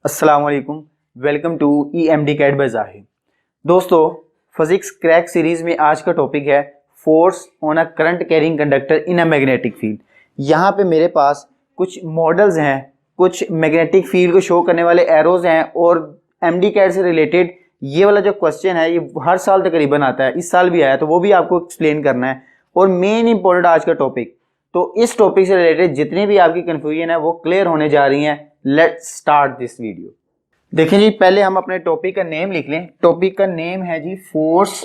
अस्सलाम वालेकुम, welcome to EMD CAT by Zahid. दोस्तों, फिजिक्स क्रैक सीरीज में आज का टॉपिक है force on a current carrying conductor in a magnetic field. यहाँ पे मेरे पास कुछ मॉडल्स हैं, कुछ मैग्नेटिक फील्ड को शो करने वाले एरोज हैं और MD कैट से रिलेटेड ये वाला जो क्वेश्चन है ये हर साल तकरीबन आता है, इस साल भी आया, तो वो भी आपको एक्सप्लेन करना है। और मेन इंपॉर्टेंट आज का टॉपिक, तो इस टॉपिक से रिलेटेड जितनी भी आपकी कंफ्यूजन है वो क्लियर होने जा रही हैं। Let's start this video. देखिए जी, पहले हम अपने टॉपिक का नेम लिख लें। टॉपिक का नेम है जी force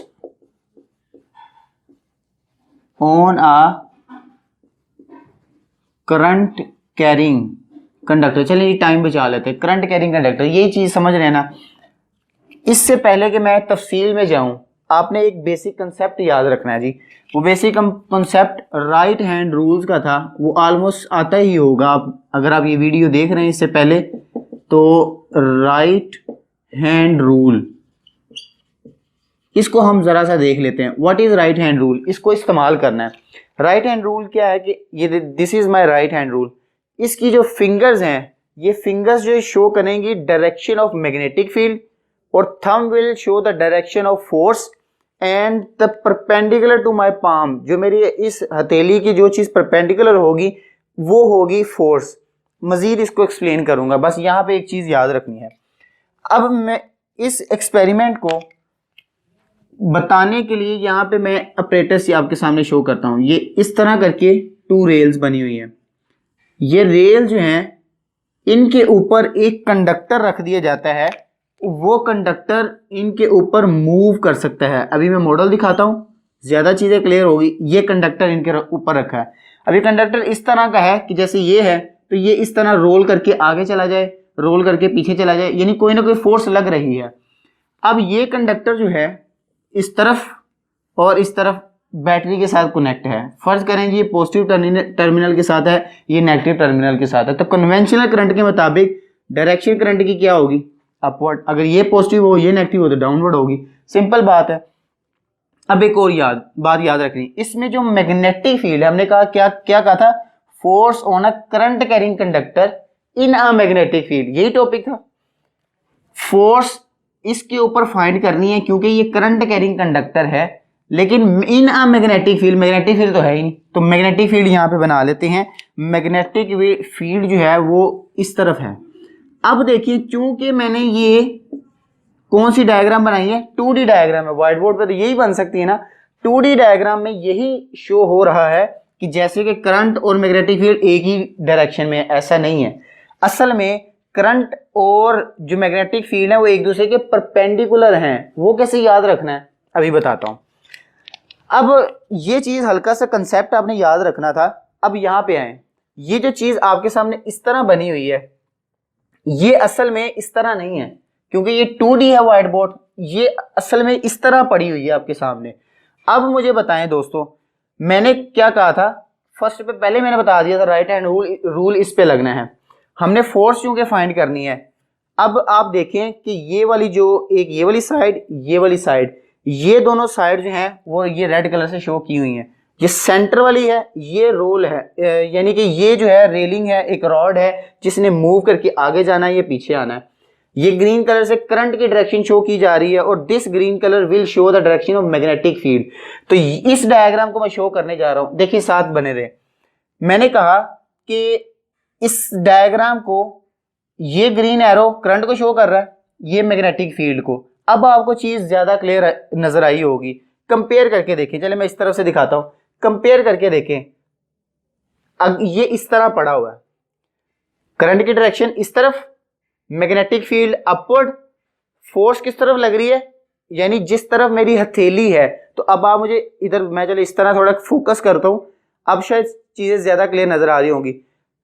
on a current carrying conductor. चलिए टाइम बचा लेते हैं। करंट कैरिंग कंडक्टर, यही चीज समझ रहे हैं ना। इससे पहले कि मैं तफसील में जाऊं, आपने एक बेसिक कंसेप्ट याद रखना है जी। वो basic concept right hand rules का था, वो ऑलमोस्ट आता ही होगा। आप अगर आप ये वीडियो देख रहे हैं इससे पहले, तो राइट हैंड रूल, इसको हम जरा सा देख लेते हैं। What is right hand rule, इसको इस्तेमाल करना है। राइट हैंड रूल क्या है कि ये this is my right hand rule. इसकी जो फिंगर्स हैं, ये फिंगर्स जो शो करेंगी डायरेक्शन ऑफ मैग्नेटिक फील्ड, और thumb will show the direction of force and the perpendicular to my palm. जो मेरी इस हथेली की जो चीज परपेंडिकुलर होगी वो होगी फोर्स। मजीद इसको एक्सप्लेन करूंगा, बस यहाँ पे एक चीज याद रखनी है। अब मैं इस एक्सपेरिमेंट को बताने के लिए यहाँ पे मैं ऑपरेटर्स आपके सामने शो करता हूँ। ये इस तरह करके 2 रेल्स बनी हुई हैं। ये रेल जो हैं, इनके ऊपर एक कंडक्टर रख दिया जाता है। वो कंडक्टर इनके ऊपर मूव कर सकता है। अभी मैं मॉडल दिखाता हूँ, ज्यादा चीजें क्लियर होगी। ये कंडक्टर इनके ऊपर रखा है। अभी कंडक्टर इस तरह का है कि जैसे ये है, तो ये इस तरह रोल करके आगे चला जाए, रोल करके पीछे चला जाए, यानी कोई ना कोई फोर्स लग रही है। अब ये कंडक्टर जो है इस तरफ और इस तरफ बैटरी के साथ कनेक्ट है। फर्ज करें जी ये पॉजिटिव टर्मिनल के साथ है, ये नेगेटिव टर्मिनल के साथ है। तो कन्वेंशनल करंट के मुताबिक डायरेक्शन करंट की क्या होगी? अपवर्ड। अगर ये पॉजिटिव हो, ये नेगेटिव हो, तो डाउनवर्ड होगी। सिंपल बात है। अब एक और बात याद रखनी, इसमें जो मैग्नेटिक फील्ड है, हमने कहा क्या कहा था? Force on a current carrying conductor in a magnetic field, यही टॉपिक था। फोर्स इसके ऊपर फाइंड करनी है क्योंकि ये करंट कैरिंग कंडक्टर है, लेकिन in a magnetic field, magnetic field तो है ही नहीं, तो मैग्नेटिक फील्ड यहां पे बना लेते हैं। मैग्नेटिक फील्ड जो है वो इस तरफ है। अब देखिए, चूंकि मैंने ये कौन सी डायग्राम बनाई है? 2D डायग्राम है। व्हाइट बोर्ड पे तो यही बन सकती है ना। 2D डायग्राम में यही शो हो रहा है कि जैसे कि करंट और मैग्नेटिक फील्ड एक ही डायरेक्शन में है। ऐसा नहीं है। असल में करंट और जो मैग्नेटिक फील्ड है वो एक दूसरे के परपेंडिकुलर हैं। वो कैसे याद रखना है, अभी बताता हूं। अब ये चीज हल्का सा कंसेप्ट आपने याद रखना था। अब यहां पे आए, ये जो चीज आपके सामने इस तरह बनी हुई है, ये असल में इस तरह नहीं है, क्योंकि ये 2D है व्हाइट बोर्ड। ये असल में इस तरह पड़ी हुई है आपके सामने। अब मुझे बताएं दोस्तों, मैंने क्या कहा था? फर्स्ट पे पहले मैंने बता दिया था राइट हैंड रूल इस पे लगना है। हमने फोर्स क्योंकि फाइंड करनी है। अब आप देखें कि ये वाली जो एक ये वाली साइड, ये वाली साइड, ये दोनों साइड जो हैं वो ये रेड कलर से शो की हुई हैं। ये सेंटर वाली है, ये रोल है, यानी कि ये जो है रेलिंग है, एक रॉड है जिसने मूव करके आगे जाना है, ये पीछे आना है। ये ग्रीन कलर से करंट की डायरेक्शन शो की जा रही है, और this green colour will show the direction of magnetic field. तो इस डायग्राम को मैं शो करने जा रहा हूं। देखिए, साथ बने रहे। मैंने कहा कि इस डायग्राम को, ये ग्रीन एरो करंट को शो कर रहा है, ये मैग्नेटिक फील्ड को। अब आपको चीज ज्यादा क्लियर नजर आई होगी। कंपेयर करके देखें। चले मैं इस तरफ से दिखाता हूं, कंपेयर करके देखें। अब ये इस तरह पड़ा हुआ है, करंट की डायरेक्शन इस तरफ, मैग्नेटिक फील्ड अपवर्ड, फोर्स किस तरफ लग रही है, यानी जिस तरफ मेरी हथेली है। तो अब आप मुझे इधर, मैं चलो इस तरह थोड़ा फोकस करता हूं, अब शायद चीजें ज्यादा क्लियर नजर आ रही होंगी।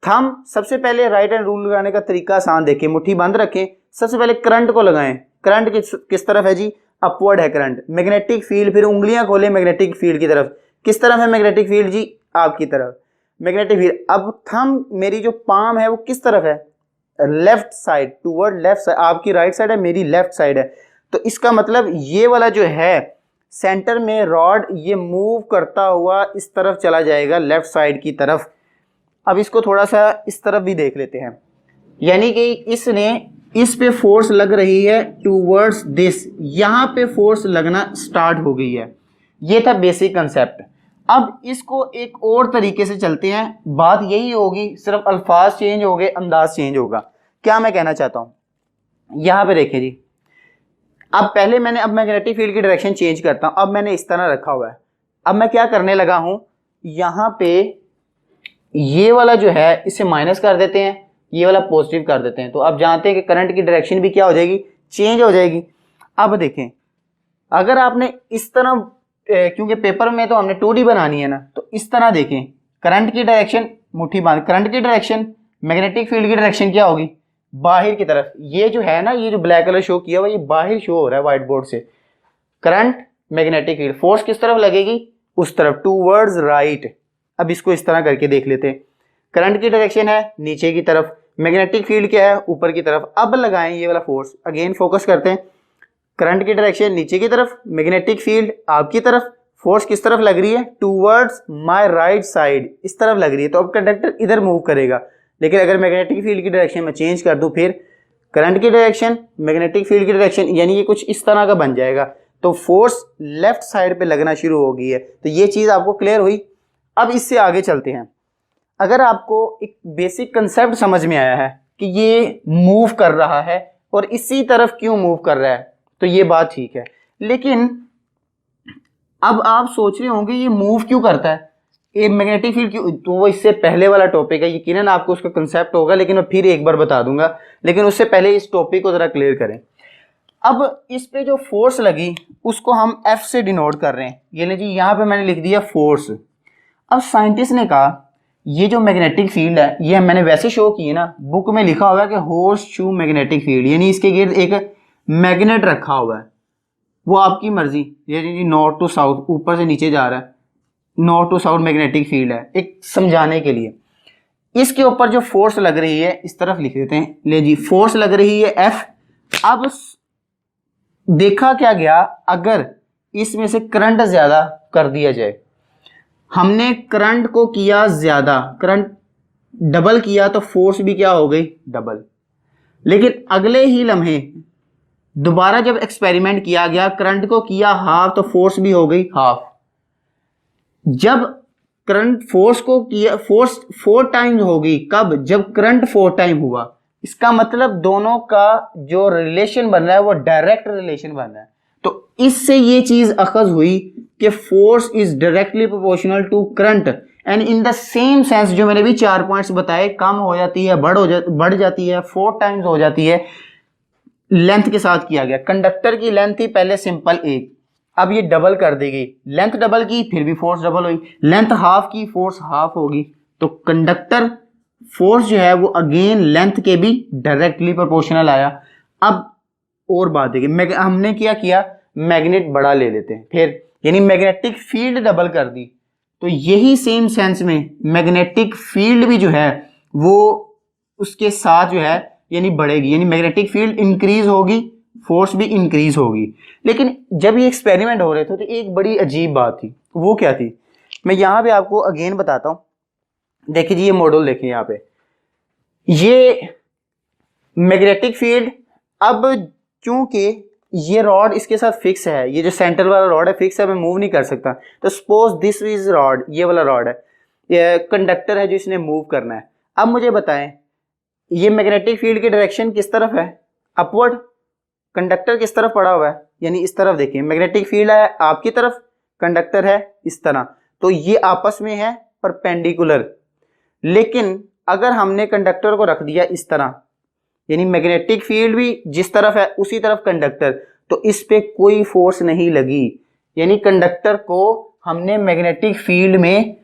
थंब, सबसे पहले राइट हैंड रूल लगाने का तरीका आसान देखें। मुट्ठी बंद रखें, सबसे पहले करंट को लगाएं। करंट किस तरफ है जी? अपवर्ड है करंट। मैग्नेटिक फील्ड, फिर उंगलियां खोलें मैग्नेटिक फील्ड की तरफ। किस तरफ है मैग्नेटिक फील्ड जी? आपकी तरफ मैग्नेटिक फील्ड। अब थंब, मेरी जो पाम है वो किस तरफ है? Left side, toward left side. आपकी राइट साइड है, मेरी लेफ्ट साइड है। तो इसका मतलब ये वाला जो है सेंटर में रॉड, ये मूव करता हुआ इस तरफ चला जाएगा, लेफ्ट साइड की तरफ। अब इसको थोड़ा सा इस तरफ भी देख लेते हैं, यानी कि इसने इस पे फोर्स लग रही है टूवर्ड्स दिस, यहां पे फोर्स लगना स्टार्ट हो गई है। ये था बेसिक कंसेप्ट। अब इसको एक और तरीके से चलते हैं, बात यही होगी, सिर्फ अल्फाज चेंज हो गए, अंदाज चेंज होगा। क्या मैं कहना चाहता हूं, यहां पे देखिए जी, अब पहले मैंने, अब मैग्नेटिक फील्ड की डायरेक्शन चेंज करता हूं, अब मैंने इस तरह रखा हुआ है। अब मैं क्या करने लगा हूं, यहां पे ये वाला जो है इसे माइनस कर देते हैं, ये वाला पॉजिटिव कर देते हैं, तो आप जानते हैं कि करंट की डायरेक्शन भी क्या हो जाएगी, चेंज हो जाएगी। अब देखें, अगर आपने इस तरह, क्योंकि पेपर में तो हमने 2D बनानी है ना, तो इस तरह देखें, करंट की डायरेक्शन मुट्ठी बांध, करंट की डायरेक्शन, मैग्नेटिक फील्ड की डायरेक्शन क्या होगी, बाहर की तरफ। ये जो है ना, ये जो ब्लैक कलर शो किया हुआ, ये बाहर शो हो रहा है व्हाइट बोर्ड से। करंट, मैग्नेटिक फील्ड, फोर्स किस तरफ लगेगी, उस तरफ, टूवर्ड्स राइट। अब इसको इस तरह करके देख लेते हैं, करंट की डायरेक्शन है नीचे की तरफ, मैग्नेटिक फील्ड क्या है, ऊपर की तरफ। अब लगाएं ये वाला फोर्स, अगेन फोकस करते हैं, करंट की डायरेक्शन नीचे की तरफ, मैग्नेटिक फील्ड आपकी तरफ, फोर्स किस तरफ लग रही है, टूवर्ड्स माय राइट साइड, इस तरफ लग रही है। तो अब कंडक्टर इधर मूव करेगा। लेकिन अगर मैग्नेटिक फील्ड की डायरेक्शन में चेंज कर दूं, फिर करंट की डायरेक्शन, मैग्नेटिक फील्ड की डायरेक्शन, यानी ये कुछ इस तरह का बन जाएगा, तो फोर्स लेफ्ट साइड पे लगना शुरू हो गई है। तो ये चीज आपको क्लियर हुई। अब इससे आगे चलते हैं। अगर आपको एक बेसिक कंसेप्ट समझ में आया है कि ये मूव कर रहा है और इसी तरफ क्यों मूव कर रहा है, तो ये बात ठीक है। लेकिन अब आप सोच रहे होंगे ये मूव क्यों करता है, ये मैग्नेटिक फील्ड क्यों, तो वो इससे पहले वाला टॉपिक है, यकीनन आपको उसका कंसेप्ट होगा, लेकिन मैं फिर एक बार बता दूंगा। लेकिन उससे पहले इस टॉपिक को जरा क्लियर करें। अब इस पे जो फोर्स लगी उसको हम F से डिनोट कर रहे हैं। ये ले जी, यहाँ पे मैंने लिख दिया फोर्स। अब साइंटिस्ट ने कहा ये जो मैग्नेटिक फील्ड है, ये मैंने वैसे शो की है ना, बुक में लिखा हुआ है कि हॉर्स शू मैग्नेटिक फील्ड, यानी इसके गिर्द एक मैग्नेट रखा हुआ है। वो आपकी मर्जी, ये जी नॉर्थ टू साउथ, ऊपर से नीचे जा रहा है, north to south magnetic field है, एक समझाने के लिए। इसके ऊपर जो फोर्स लग रही है, इस तरफ लिख देते हैं, ले जी, फोर्स लग रही है F। अब देखा क्या गया, अगर इसमें से करंट ज्यादा कर दिया जाए, हमने करंट को किया ज्यादा, करंट डबल किया, तो फोर्स भी क्या हो गई, डबल। लेकिन अगले ही लम्हे दोबारा जब एक्सपेरिमेंट किया गया, करंट को किया हाफ, तो फोर्स भी हो गई हाफ। जब करंट फोर्स को किया, फोर्स 4 टाइम्स होगी, कब, जब करंट 4 टाइम हुआ। इसका मतलब दोनों का जो रिलेशन बन रहा है वो डायरेक्ट रिलेशन बन रहा है। तो इससे ये चीज अखज हुई कि force is directly proportional to current, and in the same sense जो मैंने भी 4 पॉइंट्स बताए, कम हो जाती है, बढ़ जाती है, 4 टाइम्स हो जाती है, लेंथ के साथ किया गया। कंडक्टर की लेंथ थी पहले सिंपल 1, अब ये डबल कर दी गई, लेंथ डबल की, फिर भी फोर्स डबल हुई, लेंथ हाफ की, फोर्स हाफ होगी। तो कंडक्टर फोर्स जो है वो अगेन लेंथ के भी डायरेक्टली प्रोपोर्शनल आया। अब और बात देखिए, हमने क्या किया, मैग्नेट बड़ा ले लेते हैं, फिर यानी मैग्नेटिक फील्ड डबल कर दी। तो यही सेम सेंस में मैग्नेटिक फील्ड भी जो है वो उसके साथ जो है यानी बढ़ेगी, यानी मैग्नेटिक फील्ड इंक्रीज होगी, फोर्स भी इंक्रीज होगी। लेकिन जब ये एक्सपेरिमेंट हो रहे थे तो एक बड़ी अजीब बात थी, वो क्या थी, मैं यहां पे आपको अगेन बताता हूं। देखिए जी, ये मॉडल देखिए यहाँ पे, ये मैग्नेटिक फील्ड, अब चूंकि ये रॉड इसके साथ फिक्स है, ये जो सेंटर वाला रॉड है फिक्स है, मैं मूव नहीं कर सकता। तो सपोज दिस इज रॉड, ये वाला रॉड है, ये कंडक्टर है जो इसने मूव करना है। अब मुझे बताएं ये मैग्नेटिक फील्ड की डायरेक्शन किस तरफ है, अपवर्ड। कंडक्टर किस तरफ पड़ा हुआ है, यानी इस तरफ। देखिए मैग्नेटिक फील्ड है आपकी तरफ, कंडक्टर है इस तरह, तो ये आपस में है परपेंडिकुलर। लेकिन अगर हमने कंडक्टर को रख दिया इस तरह, यानी मैग्नेटिक फील्ड भी जिस तरफ है उसी तरफ कंडक्टर, तो इस पे कोई फोर्स नहीं लगी। यानी कंडक्टर को हमने मैग्नेटिक फील्ड में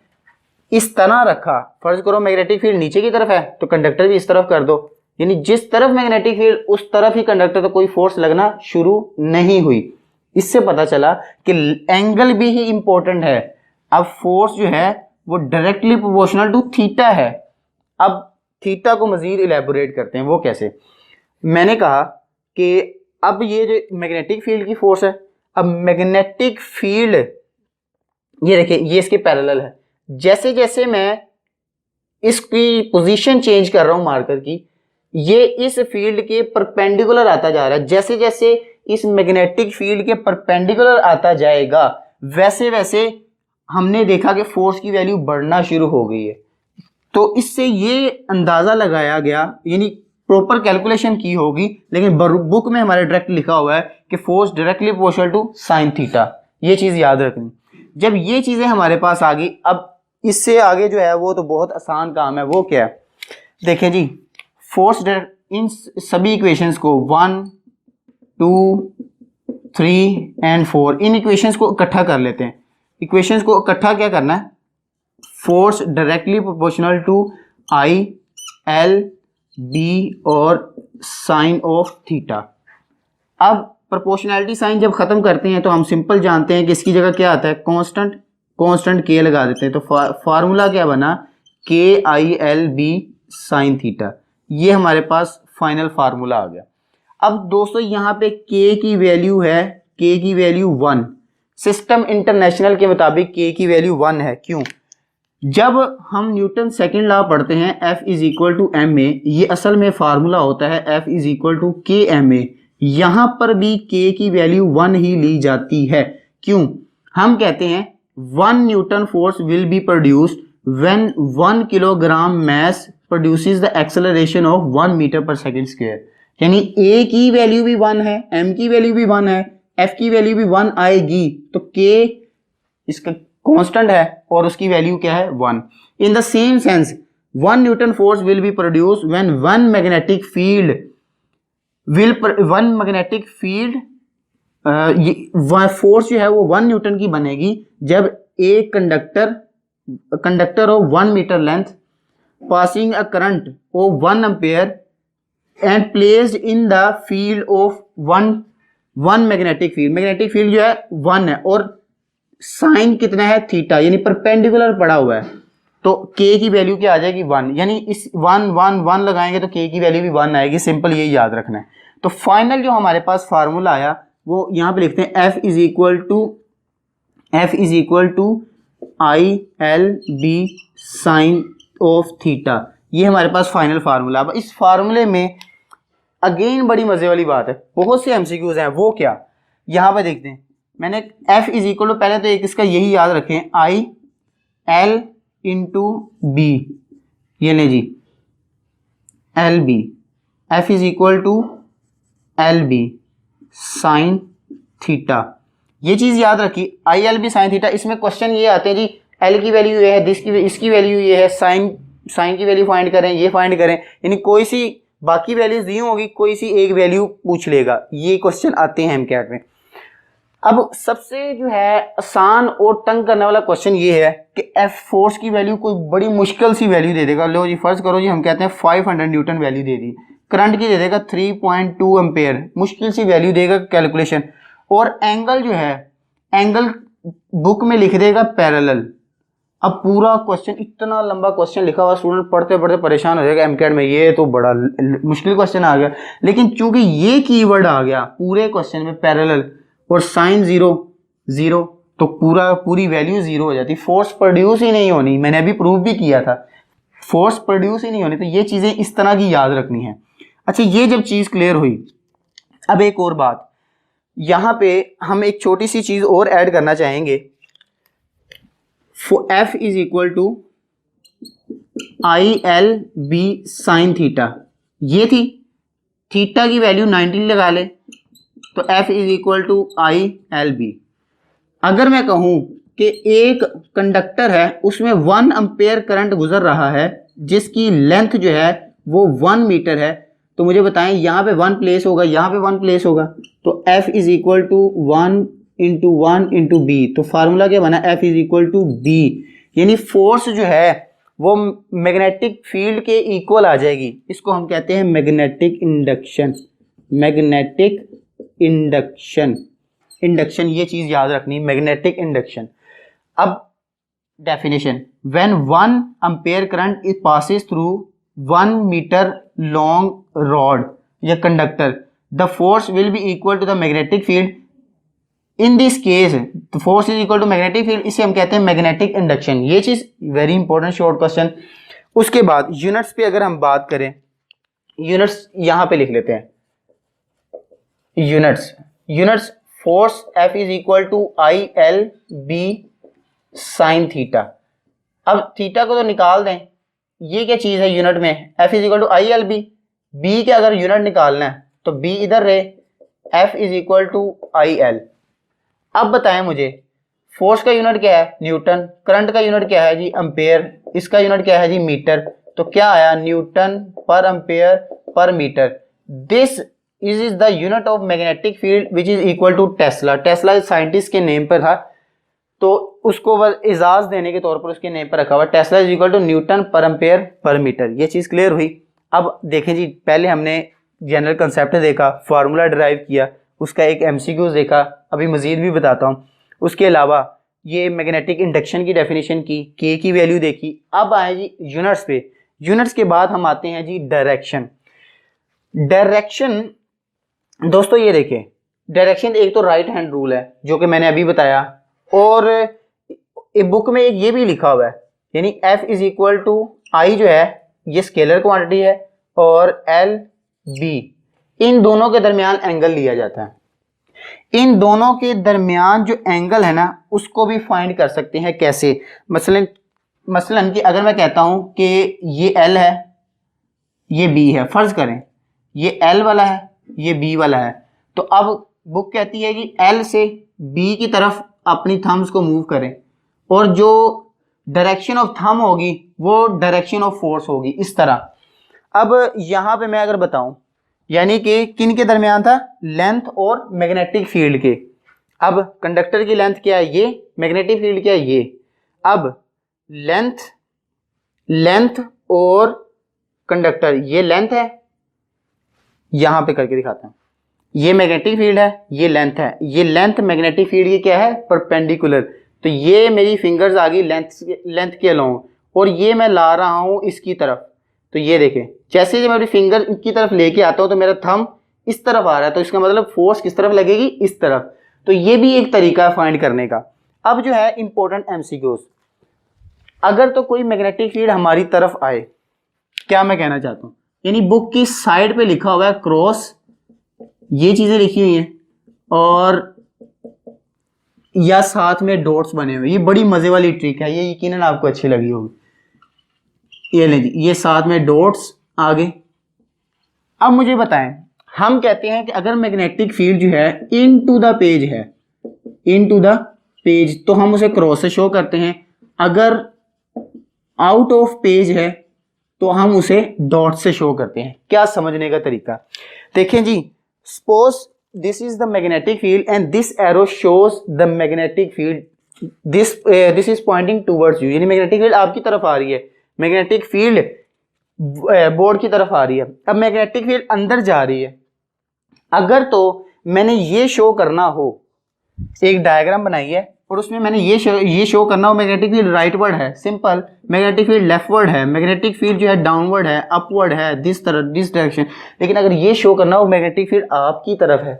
इस तरह रखा, फर्ज करो मैग्नेटिक फील्ड नीचे की तरफ है तो कंडक्टर भी इस तरफ कर दो, यानी जिस तरफ मैग्नेटिक फील्ड उस तरफ ही कंडक्टर, तो कोई फोर्स लगना शुरू नहीं हुई। इससे पता चला कि एंगल भी ही इंपॉर्टेंट है। अब फोर्स जो है वो डायरेक्टली प्रोपोर्शनल टू थीटा है। अब थीटा को मजीद इलेबोरेट करते हैं, वो कैसे। मैंने कहा कि अब ये जो मैग्नेटिक फील्ड की फोर्स है, अब मैग्नेटिक फील्ड ये देखिए ये इसके पैरेलल है। जैसे जैसे मैं इसकी पोजीशन चेंज कर रहा हूं मार्कर की, ये इस फील्ड के परपेंडिकुलर आता जा रहा है। जैसे जैसे इस मैग्नेटिक फील्ड के परपेंडिकुलर आता जाएगा वैसे वैसे हमने देखा कि फोर्स की वैल्यू बढ़ना शुरू हो गई है। तो इससे ये अंदाजा लगाया गया, यानी प्रॉपर कैलकुलेशन की होगी, लेकिन बुक में हमारे डायरेक्ट लिखा हुआ है कि force directly proportional to sine theta. ये चीज याद रखनी। जब ये चीजें हमारे पास आ गई, अब इससे आगे जो है वो तो बहुत आसान काम है। वो क्या है, देखें जी, फोर्स इन सभी इक्वेशंस को 1, 2, 3 एंड 4 इन इक्वेशंस को इकट्ठा कर लेते हैं। इक्वेशंस को इकट्ठा क्या करना है, force directly proportional to I L B और साइन ऑफ थीटा। अब प्रोपोर्शनैलिटी साइन जब खत्म करते हैं तो हम सिंपल जानते हैं कि इसकी जगह क्या आता है, कांस्टेंट के लगा देते हैं। तो फार्मूला क्या बना, K I L B sine theta. ये हमारे पास फाइनल फार्मूला आ गया। अब दोस्तों यहाँ पे के की वैल्यू है, के की वैल्यू 1। सिस्टम इंटरनेशनल के मुताबिक के की वैल्यू 1 है। क्यों? जब हम न्यूटन सेकंड लॉ पढ़ते हैं F is equal to M A, ये असल में फार्मूला होता है F is equal to K M A. यहां पर भी के की वैल्यू 1 ही ली जाती है। क्यों? हम कहते हैं 1 newton force will be produced when 1 kilogram mass produces the acceleration of 1 metre per second square. यानी ए की वैल्यू भी 1 है, एम की वैल्यू भी 1 है, एफ की वैल्यू भी 1 आएगी। तो के इसका कांस्टेंट है और उसकी वैल्यू क्या है, 1। In the same sense 1 newton force will be produced when 1 magnetic field force जो है वो 1 न्यूटन की बनेगी जब एक conductor of 1 metre length passing a current of 1 ampere and placed in the field of one magnetic field जो है 1 है और साइन कितना है, थीटा, यानी परपेंडिकुलर पड़ा हुआ है। तो के की वैल्यू क्या आ जाएगी, 1। यानी इस 1 लगाएंगे तो के की वैल्यू भी 1 आएगी। सिंपल यही याद रखना है। तो फाइनल जो हमारे पास फार्मूला आया वो यहां पे लिखते हैं F is equal to I L B sine of theta. ये हमारे पास फाइनल फार्मूला। अब इस फार्मूले में अगेन बड़ी मजे वाली बात है, बहुत से एमसीक्यूज हैं। वो क्या, यहां पे देखते हैं। मैंने F इज इक्वल टू, पहले तो एक इसका यही याद रखें, आई एल इंटू बी, ये ले जी L B. F is equal to L B sine theta. ये चीज याद रखी, I L B sine theta. इसमें क्वेश्चन ये आते हैं जी, एल की वैल्यू ये है, इसकी वैल्यू ये है, साइन की वैल्यू फाइंड करें, ये फाइंड करें। यानी कोई सी बाकी वैल्यूज दी होगी, कोई सी एक वैल्यू पूछ लेगा। ये क्वेश्चन आते हैं एमसीक्यू में। अब सबसे जो है आसान और तंग करने वाला क्वेश्चन ये है कि एफ फोर्स की वैल्यू कोई बड़ी मुश्किल सी वैल्यू दे देगा। लो जी, फर्ज करो जी हम कहते हैं 500 न्यूटन वैल्यू दे दी, करंट की दे देगा 3.2 एम्पेयर, मुश्किल सी वैल्यू देगा कैलकुलेशन। और एंगल जो है, एंगल बुक में लिख देगा पैरेलल। अब पूरा क्वेश्चन, इतना लंबा क्वेश्चन लिखा हुआ, स्टूडेंट पढ़ते पढ़ते परेशान हो जाएगा एमसीक्यू में, ये तो बड़ा मुश्किल क्वेश्चन आ गया। लेकिन चूंकि ये कीवर्ड आ गया पूरे क्वेश्चन में, पैरेलल और साइन 0, तो पूरी वैल्यू 0 हो जाती। फोर्स प्रोड्यूस ही नहीं होनी, मैंने अभी प्रूव भी किया था, फोर्स प्रोड्यूस ही नहीं होनी। तो ये चीजें इस तरह की याद रखनी है। अच्छा, ये जब चीज क्लियर हुई, अब एक और बात, यहां पे हम एक छोटी सी चीज और ऐड करना चाहेंगे। F is equal to I L B sine theta. ये थी, थीटा की वैल्यू 90 लगा ले तो F is equal to I L B. अगर मैं कहूं कि एक कंडक्टर है, उसमें 1 एम्पेयर करंट गुजर रहा है, जिसकी लेंथ जो है वो 1 मीटर है, तो मुझे बताएं यहाँ पे 1 प्लेस होगा, यहाँ पे 1 प्लेस होगा। तो F is equal to 1 into B. तो फार्मूला क्या बना, F is equal to B. यानी फोर्स जो है वो मैग्नेटिक फील्ड के इक्वल आ जाएगी। इसको हम कहते हैं मैग्नेटिक इंडक्शन। ये चीज याद रखनी, मैग्नेटिक इंडक्शन। अब definition, when 1 ampere current it passes through 1 metre long rod या conductor, the force will be equal to the magnetic field. In this case force is equal to magnetic field, इसे हम कहते हैं magnetic induction. ये चीज very important short question. उसके बाद units पे अगर हम बात करें यूनिट्स यहाँ पे लिख लेते हैं, units force F is equal to I L B sine theta. अब थीटा को तो निकाल दें, ये क्या चीज है यूनिट में, F is equal to I L B, B के अगर यूनिट निकालना है तो बी इधर रहे, F is equal to I L. अब बताएं मुझे फोर्स का यूनिट क्या है, न्यूटन, करंट का यूनिट क्या है जी, एम्पेयर, इसका यूनिट क्या है जी, मीटर। तो क्या आया, Newton per ampere per metre. This is the unit of magnetic field which is equal to Tesla. Tesla scientist के नेम पर था, तो उसको बस एजाज देने के तौर पर उसके नेम पर रखा हुआ, Tesla is equal to newton per ampere per metre. ये चीज़ क्लियर हुई। अब देखें जी, पहले हमने जनरल कंसेप्ट देखा, फार्मूला डिराइव किया, उसका एक एमसीक्यूज देखा, अभी मजीद भी बताता हूँ। उसके अलावा ये मैग्नेटिक इंडक्शन की डेफिनेशन की, के की वैल्यू देखी। अब आए जी यूनिट्स पे, यूनिट्स के बाद हम आते हैं जी डायरेक्शन। डायरेक्शन दोस्तों ये देखें, डायरेक्शन एक तो राइट हैंड रूल है जो कि मैंने अभी बताया, और एक बुक में एक ये भी लिखा हुआ है, यानी F इज इक्वल टू आई जो है ये स्केलर क्वांटिटी है, और एल बी, इन दोनों के दरमियान एंगल लिया जाता है। इन दोनों के दरमियान जो एंगल है ना उसको भी फाइंड कर सकते हैं कैसे, मसलन कि अगर मैं कहता हूं कि ये L है ये B है, फर्ज करें ये L वाला है ये B वाला है, तो अब बुक कहती है कि L से B की तरफ अपनी थम्स को मूव करें, और जो डायरेक्शन ऑफ थंब होगी वो डायरेक्शन ऑफ फोर्स होगी, इस तरह। अब यहाँ पे मैं अगर बताऊं, यानी कि किन के दरमियान था, लेंथ और मैग्नेटिक फील्ड के। अब कंडक्टर की लेंथ क्या है ये, मैग्नेटिक फील्ड क्या है ये। अब लेंथ और कंडक्टर, ये लेंथ है, यहां पे करके दिखाता हूं, ये मैग्नेटिक फील्ड है, ये लेंथ है, ये लेंथ मैग्नेटिक फील्ड की क्या है, परपेंडिकुलर। तो ये मेरी फिंगर्स आ गई लेंथ के अलोंग, और ये मैं ला रहा हूं इसकी तरफ। तो ये देखें, जैसे जब मैं अपनी फिंगर की तरफ लेके आता हूं तो मेरा थंब इस तरफ आ रहा है, तो इसका मतलब फोर्स किस तरफ लगेगी, इस तरफ। तो ये भी एक तरीका है फाइंड करने का। अब जो है इंपॉर्टेंट एमसीक्यूज, अगर तो कोई मैग्नेटिक फील्ड हमारी तरफ आए, क्या मैं कहना चाहता हूँ, यानी बुक की साइड पे लिखा हुआ है क्रॉस, ये चीजें लिखी हुई हैं, और या साथ में डॉट्स बने हुए, ये बड़ी मजे वाली ट्रिक है, ये यकीनन आपको अच्छी लगी होगी। ये ले जी, ये साथ में डॉट्स आ गए। अब मुझे बताएं, हम कहते हैं कि अगर मैग्नेटिक फील्ड जो है इनटू द पेज है, इनटू द पेज, तो हम उसे क्रॉस से शो करते हैं। अगर आउट ऑफ पेज है तो हम उसे डॉट से शो करते हैं। क्या समझने का तरीका, देखें जी, suppose this is the magnetic field and this arrow shows the magnetic field, this is pointing towards you, यानी मैग्नेटिक फील्ड आपकी तरफ आ रही है, मैग्नेटिक फील्ड बोर्ड की तरफ आ रही है। अब मैग्नेटिक फील्ड अंदर जा रही है, अगर तो मैंने ये शो करना हो, एक डायग्राम बनाई है और उसमें मैंने ये शो करना हो मैग्नेटिक फील्ड राइटवर्ड है, सिंपल, मैग्नेटिक फील्ड लेफ्टवर्ड है, मैग्नेटिक फील्ड जो है डाउनवर्ड है, अपवर्ड है, दिस डायरेक्शन। लेकिन अगर ये शो करना हो मैग्नेटिक फील्ड आपकी तरफ है,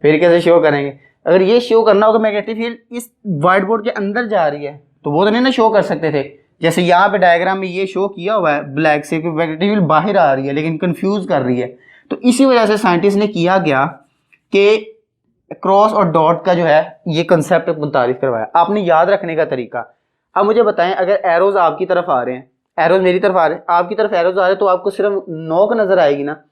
फिर कैसे शो करेंगे। अगर ये शो करना हो कि मैग्नेटिक फील्ड इस व्हाइट बोर्ड के अंदर जा रही है, तो वो तो नहीं ना शो कर सकते थे। जैसे यहाँ पे डायग्राम में ये शो किया हुआ है ब्लैक से कि मैग्नेटिक फील्ड बाहर आ रही है लेकिन कंफ्यूज कर रही है, तो इसी वजह से साइंटिस्ट ने किया गया कि क्रॉस और डॉट का जो है ये कंसेप्ट मुतारिफ करवाया। आपने याद रखने का तरीका, अब मुझे बताएं, अगर एरोज आपकी तरफ आ रहे हैं, एरोज मेरी तरफ आ रहे हैं, आपकी तरफ एरोज आ रहे हैं, तो आपको सिर्फ नोक नजर आएगी ना,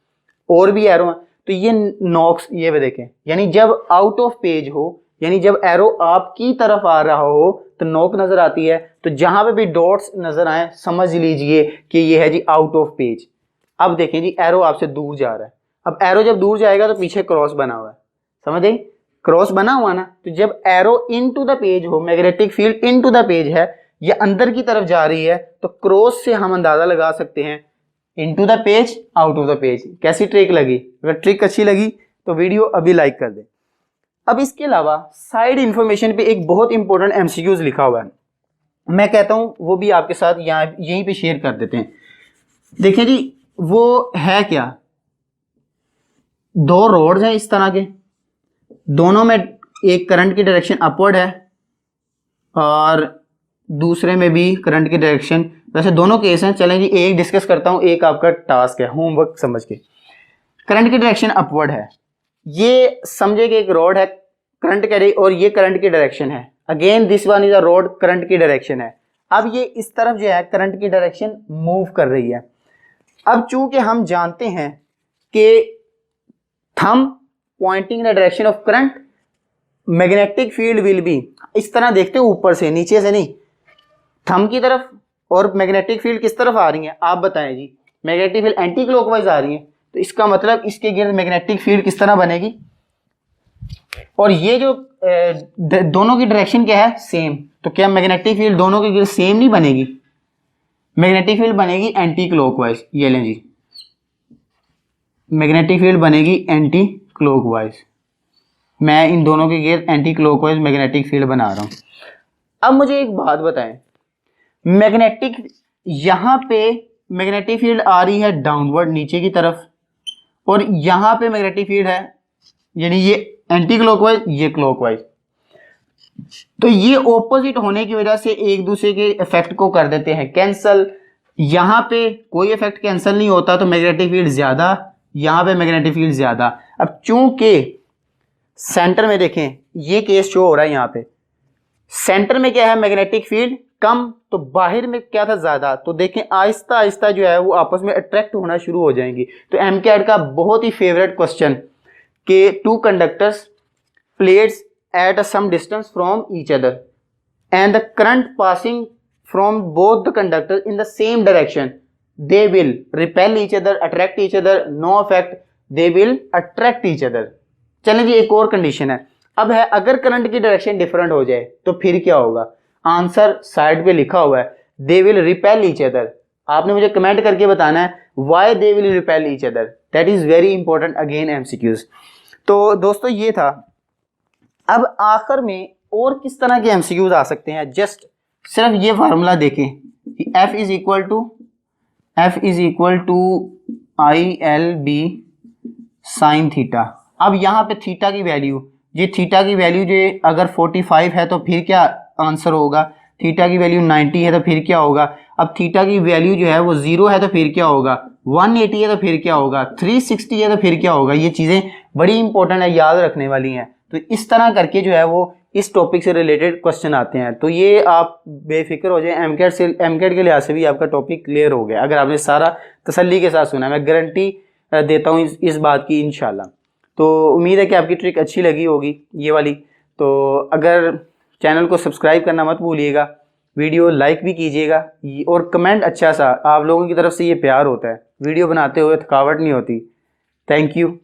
और भी एरो है, तो ये नोक्स ये भी देखें, यानी जब आउट ऑफ पेज हो, यानी जब एरो आपकी तरफ आ रहा हो तो नोक नजर आती है। तो जहां पे भी डॉट्स नजर आए समझ लीजिए कि ये है जी आउट ऑफ पेज। अब देखें जी, एरो आपसे दूर जा रहा है, अब एरो जब दूर जाएगा तो पीछे क्रॉस बना हुआ है, समझ गई, क्रॉस बना हुआ ना, तो जब एरो इनटू द पेज हो, magnetic field into the page है, ये अंदर की तरफ जा रही है, तो क्रॉस से हम अंदाजा लगा सकते हैं into the page, out of the page. कैसी ट्रिक लगी, अगर ट्रिक अच्छी लगी तो वीडियो अभी लाइक कर दें। अब इसके अलावा साइड इंफॉर्मेशन पे एक बहुत इंपॉर्टेंट एमसीक्यूज लिखा हुआ है, मैं कहता हूं वो भी आपके साथ यहाँ यहीं पे शेयर कर देते हैं। देखिए जी, वो है क्या, दो रोड्स हैं इस तरह के, दोनों में एक करंट की डायरेक्शन अपवर्ड है और दूसरे में भी करंट की डायरेक्शन वैसे दोनों केस हैं, चलें जी एक डिस्कस करता हूँ, एक आपका टास्क है होमवर्क समझ के। करंट की डायरेक्शन अपवर्ड है, ये समझे कि एक रॉड है करंट कैरी और ये करंट की डायरेक्शन है। Again this one is a rod, current की डायरेक्शन है। अब ये इस तरफ जो है करंट की डायरेक्शन मूव कर रही है। अब चूंकि हम जानते हैं कि thumb pointing in the direction of current, magnetic field will be, इस तरह देखते हो ऊपर से नीचे से नहीं, थंब की तरफ, और मैग्नेटिक फील्ड किस तरफ आ रही है आप बताएं जी, मैग्नेटिक फील्ड एंटी क्लॉकवाइज आ रही है, तो इसका मतलब इसके गिर्द मैग्नेटिक फील्ड किस तरह बनेगी, और ये जो दोनों की डायरेक्शन क्या है सेम, तो क्या मैग्नेटिक फील्ड दोनों के गिर्द सेम नहीं बनेगी, मैग्नेटिक फील्ड बनेगी एंटी क्लॉकवाइज। ये लें जी, मैग्नेटिक फील्ड बनेगी एंटी क्लॉकवाइज, मैं इन दोनों के गिर्द एंटी क्लॉकवाइज मैग्नेटिक फील्ड बना रहा हूं। अब मुझे एक बात बताएं, मैग्नेटिक यहां पे मैग्नेटिक फील्ड आ रही है डाउनवर्ड नीचे की तरफ, और यहां पे मैग्नेटिक फील्ड है यानी ये एंटी क्लॉकवाइज ये क्लॉकवाइज, तो ये ऑपोजिट होने की वजह से एक दूसरे के इफेक्ट को कर देते हैं कैंसल। यहां पे कोई इफेक्ट कैंसिल नहीं होता, तो मैग्नेटिक फील्ड ज्यादा, यहां पे मैग्नेटिक फील्ड ज्यादा। अब चूंकि सेंटर में देखें ये केस शो हो रहा है, यहां पे सेंटर में क्या है मैग्नेटिक फील्ड कम, तो बाहर में क्या था ज्यादा, तो देखें आहिस्ता आहिस्ता जो है वो आपस में अट्रैक्ट होना शुरू हो जाएंगी। तो एमकेएड का बहुत ही फेवरेट क्वेश्चन के two conductors plates at some distance from each other and the current passing from both the conductors in the same direction, they will repel each other, attract each other, no effect, they will attract each other. चलें जी एक और condition है, अब है अगर current की direction different हो जाए तो फिर क्या होगा, आंसर साइड पे लिखा हुआ है, दे विल रिपेल ईच अदर। आपने मुझे कमेंट करके बताना है why they will repel each other, that is very important again MCQs. तो दोस्तों ये था। अब आखिर में और किस तरह के एमसीक्यूज आ सकते हैं, जस्ट सिर्फ ये फार्मूला देखें, F is equal to I L B sine theta. अब यहाँ पे थीटा की वैल्यू, ये थीटा की वैल्यू जो अगर 45 है तो फिर क्या आंसर होगा, थीटा की वैल्यू 90 है तो फिर क्या होगा, अब थीटा की वैल्यू जो है वो 0 है तो फिर क्या होगा, 180 है तो फिर क्या होगा, 360 है तो फिर क्या होगा। ये चीज़ें बड़ी इंपॉर्टेंट है, याद रखने वाली हैं। तो इस तरह करके जो है वो इस टॉपिक से रिलेटेड क्वेश्चन आते हैं। तो ये आप बेफिक्र हो जाए, एमकेड के लिहाज से भी आपका टॉपिक क्लियर हो गया अगर आपने सारा तसल्ली के साथ सुना। मैं गारंटी देता हूँ इस बात की इंशाल्लाह। तो उम्मीद है कि आपकी ट्रिक अच्छी लगी होगी ये वाली। तो अगर चैनल को सब्सक्राइब करना मत भूलिएगा, वीडियो लाइक भी कीजिएगा, और कमेंट अच्छा सा, आप लोगों की तरफ से ये प्यार होता है, वीडियो बनाते हुए थकावट नहीं होती। Thank you.